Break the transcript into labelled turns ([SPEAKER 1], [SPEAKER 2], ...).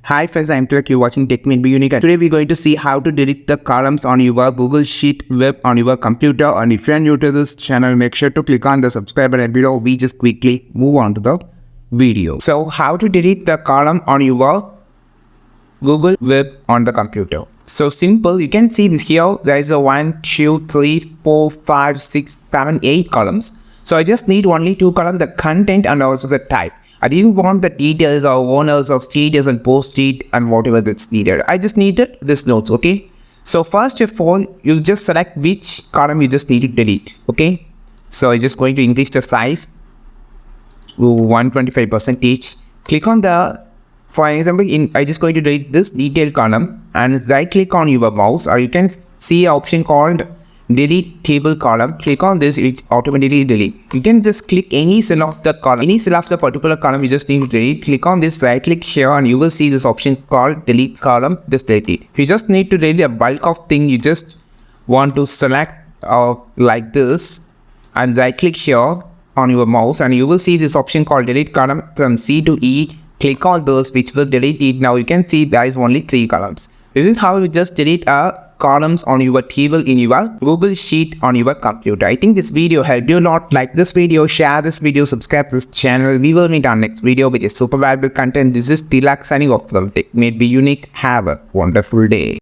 [SPEAKER 1] Hi friends, I'm Tilak, you're watching Tech May Be Unique, and today we're going to see how to delete the columns on your Google Sheet web on your computer. And if you're new to this channel, make sure to click on the subscribe button below. We just quickly move on to the video. So how to delete the column on your Google web on the computer. So simple, you can see this here, there is a 1, 2, 3, 4, 5, 6, 7, 8 columns. So I just need only 2 columns, the content and also the type. I didn't want the details or owners or status and post date and whatever that's needed. I just needed this notes, okay? So first of all, you just select which column you just need to delete, okay? So I'm just going to increase the size to 125%. Click on the, for example, I just going to delete this detail column and right click on your mouse, or you can see an option called delete table column. Click on this, it's automatically delete. You can just click any cell of the column, any cell of the particular column you just need to delete. Click on this, right click here, and you will see this option called delete column. Just delete it. If you just need to delete a bulk of thing, you just want to select like this and right click here on your mouse, and you will see this option called delete column from C to E. Click on those which will delete it. Now you can see there is only 3 columns. This is how you just delete columns on your table in your Google Sheet on your computer. I think this video helped you a lot. Like this video, share this video, subscribe to this channel. We will meet on next video with a super valuable content. This is Tilak signing off from Tech May Be Unique. Have a wonderful day.